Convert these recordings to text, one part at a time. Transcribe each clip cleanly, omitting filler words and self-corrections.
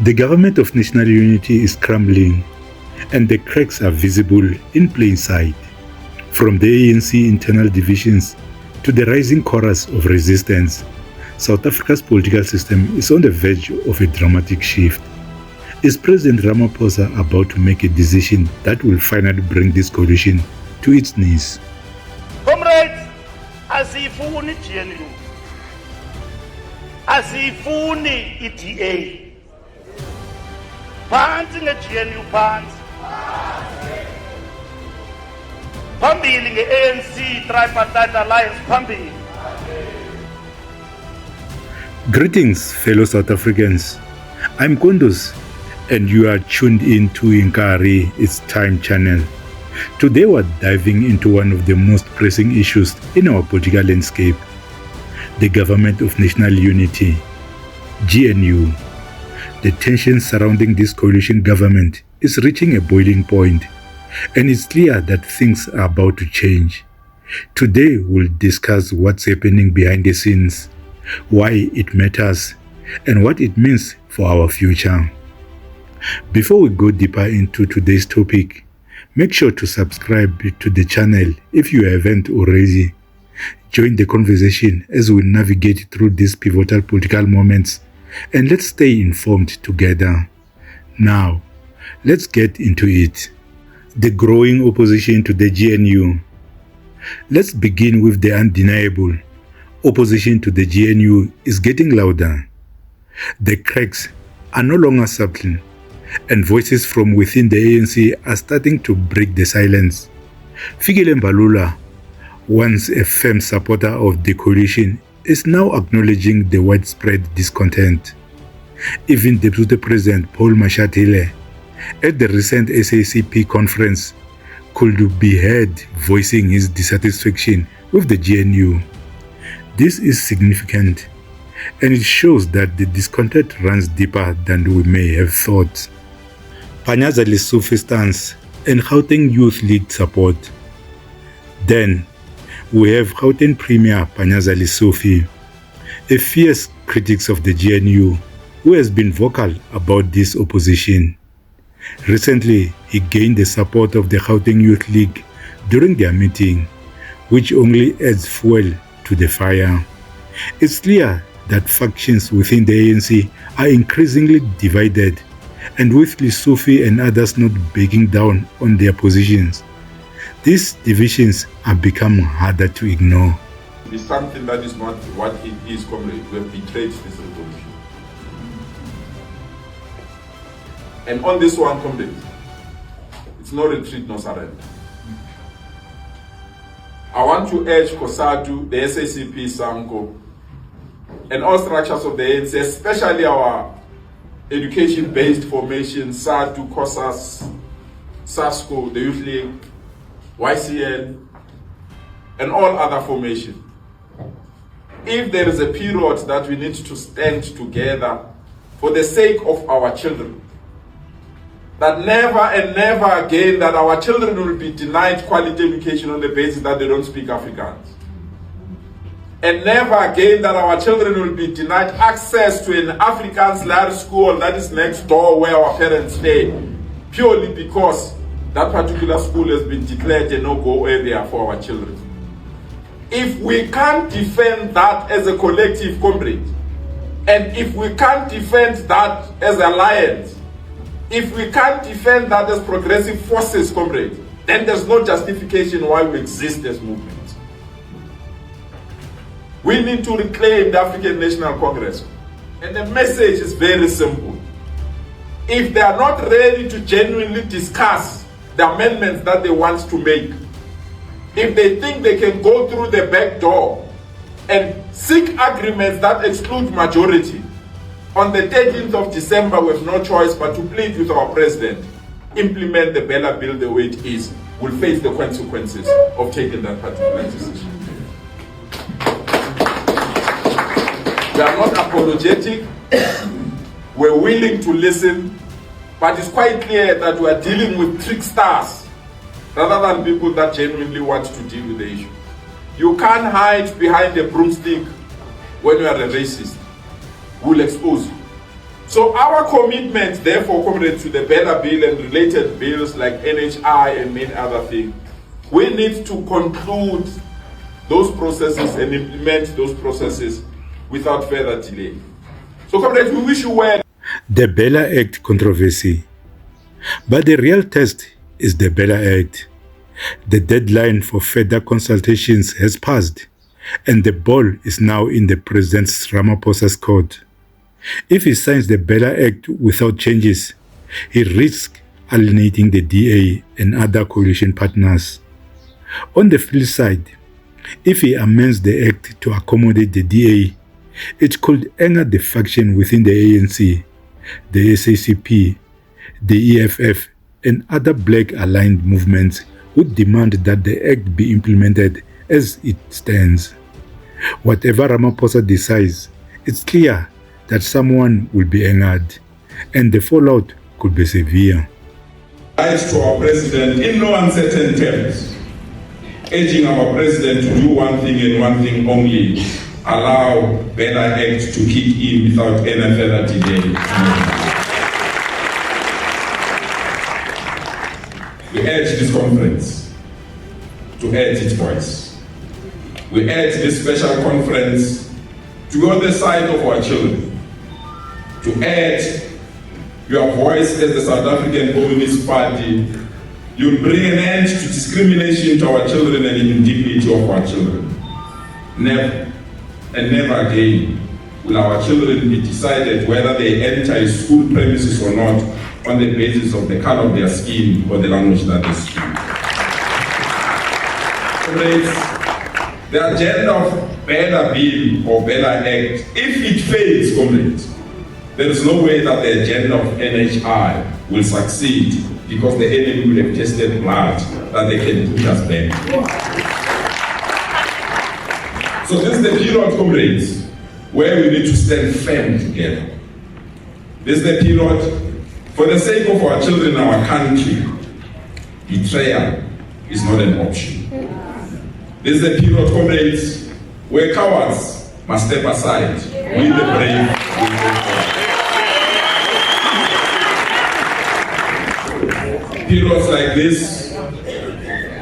The government of national unity is crumbling, and the cracks are visible in plain sight. From the ANC internal divisions to the rising chorus of resistance, South Africa's political system is on the verge of a dramatic shift. Is President Ramaphosa about to make a decision that will finally bring this coalition to its knees? Comrades, asifuni GNU, asifuni EDA. Phansi nge-GNU phansi. Phambili nge-ANC Tripartite Alliance phambili. Greetings, fellow South Africans. I'm Kondos, and you are tuned in to Inkari, its Time channel. Today we're diving into one of the most pressing issues in our political landscape, the Government of National Unity, GNU. The tension surrounding this coalition government is reaching a boiling point, and it's clear that things are about to change. Today we'll discuss what's happening behind the scenes, why it matters, and what it means for our future. Before we go deeper into today's topic, make sure to subscribe to the channel if you haven't already. Join the conversation as we navigate through these pivotal political moments, and let's stay informed together. Now, let's get into it. The growing opposition to the GNU. Let's begin with the undeniable. Opposition to the GNU is getting louder. The cracks are no longer subtle, and voices from within the ANC are starting to break the silence. Fikile Mbalula, once a firm supporter of the coalition, is now acknowledging the widespread discontent. Even Deputy President Paul Mashatile, at the recent SACP conference, could be heard voicing his dissatisfaction with the GNU. This is significant, and it shows that the discontent runs deeper than we may have thought. Panyaza Lesufi stance and Gauteng Youth League support. Then, we have Gauteng Premier Panyaza Lesufi, a fierce critic of the GNU who has been vocal about this opposition. Recently, he gained the support of the Gauteng Youth League during their meeting, which only adds fuel to the fire. It's clear that factions within the ANC are increasingly divided, and with Lesufi and others not backing down on their positions, these divisions are becoming harder to ignore. It's something that is not what it is, comrade. We have betrayed this revolution. And on this one, comrade, it's no retreat, no surrender. I want to urge COSATU, the SACP, SAMCO, and all structures of the ANC, especially our education-based formation, SATU, COSAS, SASCO, the Youth League, YCN, and all other formations. If there is a period that we need to stand together for the sake of our children, that never and never again that our children will be denied quality education on the basis that they don't speak Afrikaans. And never again that our children will be denied access to an Afrikaans-led school that is next door where our parents stay, purely because that particular school has been declared a no-go area for our children. If we can't defend that as a collective, comrade, and if we can't defend that as alliance, if we can't defend that as progressive forces, comrade, then there's no justification why we exist as movements. We need to reclaim the African National Congress. And the message is very simple. If they are not ready to genuinely discuss the amendments that they want to make, if they think they can go through the back door and seek agreements that exclude majority. On the 13th of December, we have no choice but to plead with our president, implement the Bela bill the way it is, will face the consequences of taking that particular decision. We are not apologetic, we're willing to listen, but it's quite clear that we are dealing with tricksters rather than people that genuinely want to deal with the issue. You can't hide behind a broomstick when you are a racist. We'll expose you. So our commitment, therefore, comrades, to the Bela bill and related bills like NHI and many other things, we need to conclude those processes and implement those processes without further delay. So, comrades, we wish you well. The Bela Act controversy. But the real test is the Bela Act. The deadline for further consultations has passed, and the ball is now in the President Ramaphosa's court. If he signs the Bela Act without changes, he risks alienating the DA and other coalition partners. On the flip side, if he amends the Act to accommodate the DA, it could anger the faction within the ANC, the SACP, the EFF, and other black-aligned movements who demand that the Act be implemented as it stands. Whatever Ramaphosa decides, it's clear that someone will be angered, and the fallout could be severe. Write to our president in no uncertain terms, urging our president to do one thing and one thing only: allow Bela Act to kick in without any further delay. We urge this conference to add its voice. We urge this special conference to be on the side of our children, to add your voice as the South African Communist Party. You'll bring an end to discrimination to our children and indignity of our children. Never and never again will our children be decided whether they enter a school premises or not on the basis of the color of their skin or the language that they speak. The agenda of Bela bill or Bela Act, if it fails, comrades, there is no way that the agenda of NHI will succeed, because the enemy will have tested blood that they can put us back. So this is the period, comrades, where we need to stand firm together. This is the period, for the sake of our children and our country, betrayal is not an option. This is the period, comrades, where cowards must step aside. We the brave will go forward. Periods like this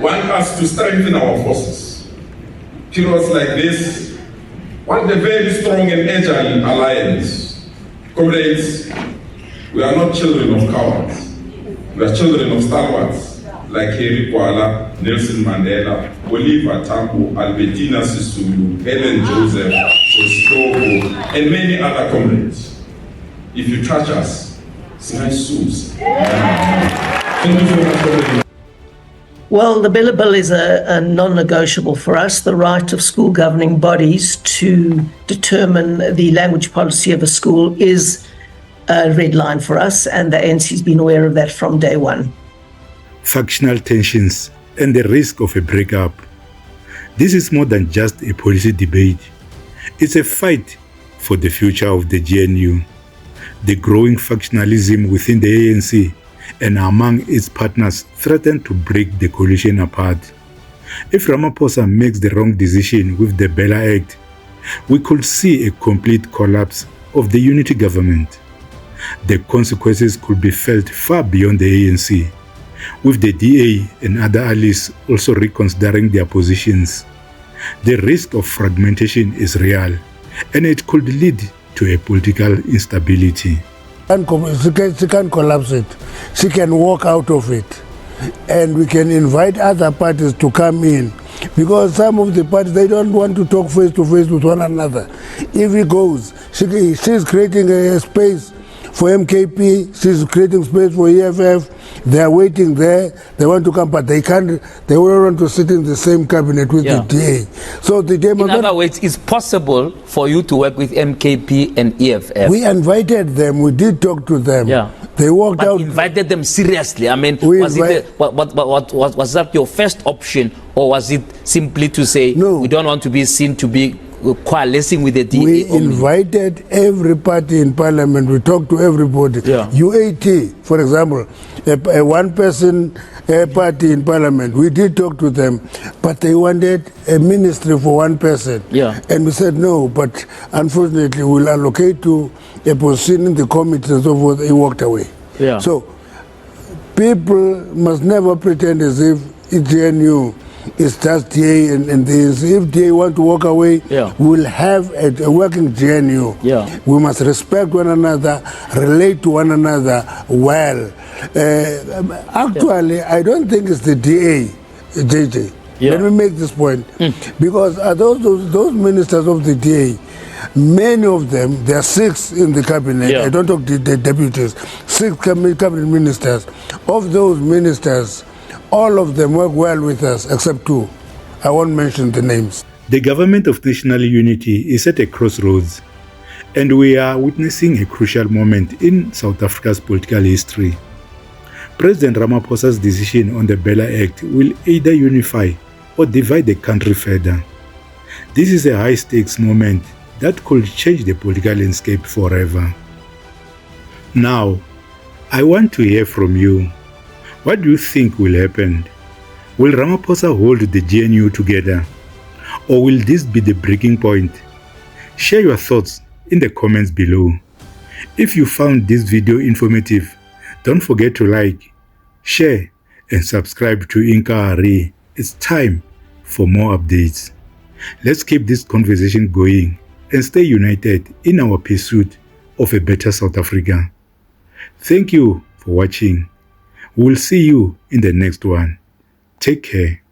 want us to strengthen our forces. Periods like this want a very strong and agile alliance. Comrades, we are not children of cowards. We are children of stalwarts like Harry Kwala, Nelson Mandela, Oliver Tambo, Albertina Sisulu, Ellen Joseph, Sositogo, and many other comrades. If you touch us, slice suits. Thank you so much for listening. Well, the Bela bill is a non-negotiable for us. The right of school governing bodies to determine the language policy of a school is a red line for us, and the ANC has been aware of that from day one. Factional tensions and the risk of a breakup. This is more than just a policy debate. It's a fight for the future of the GNU. The growing factionalism within the ANC and among its partners threaten to break the coalition apart. If Ramaphosa makes the wrong decision with the Bela Act, we could see a complete collapse of the unity government. The consequences could be felt far beyond the ANC, with the DA and other allies also reconsidering their positions. The risk of fragmentation is real, and it could lead to a political instability. She can collapse it. She can walk out of it. And we can invite other parties to come in. Because some of the parties, they don't want to talk face to face with one another. If he goes, she's creating a space for MKP, she's creating space for EFF, They are waiting there. They want to come, but they can't. They don't want to sit in the same cabinet with the DA. So the DA. In other words, it's possible for you to work with MKP and EFF. We invited them. We did talk to them. Yeah. They walked but out. Invited them seriously. I mean, was that your first option, or was it simply to say no, we don't want to be seen to be coalescing with the DA? We invited every party in parliament. We talked to everybody. Yeah. UAT, for example, a one-person party in parliament. We did talk to them, but they wanted a ministry for one person. Yeah. And we said no, but unfortunately we'll allocate to a position in the committee and so forth. He walked away. Yeah. So people must never pretend as if EGNU is just DA and this. If DA want to walk away, we'll have a working GNU. Yeah. We must respect one another, relate to one another well. Actually, I don't think it's the DA, JJ. Yeah. Let me make this point. Because those ministers of the DA, many of them, there are 6 in the cabinet. Yeah. I don't talk the deputies. 6 cabinet ministers. Of those ministers, all of them work well with us, except 2. I won't mention the names. The government of national unity is at a crossroads, and we are witnessing a crucial moment in South Africa's political history. President Ramaphosa's decision on the Bela Act will either unify or divide the country further. This is a high-stakes moment that could change the political landscape forever. Now, I want to hear from you. What do you think will happen? Will Ramaphosa hold the GNU together? Or will this be the breaking point? Share your thoughts in the comments below. If you found this video informative, don't forget to like, share, and subscribe to Inkari. It's time for more updates. Let's keep this conversation going and stay united in our pursuit of a better South Africa. Thank you for watching. We'll see you in the next one. Take care.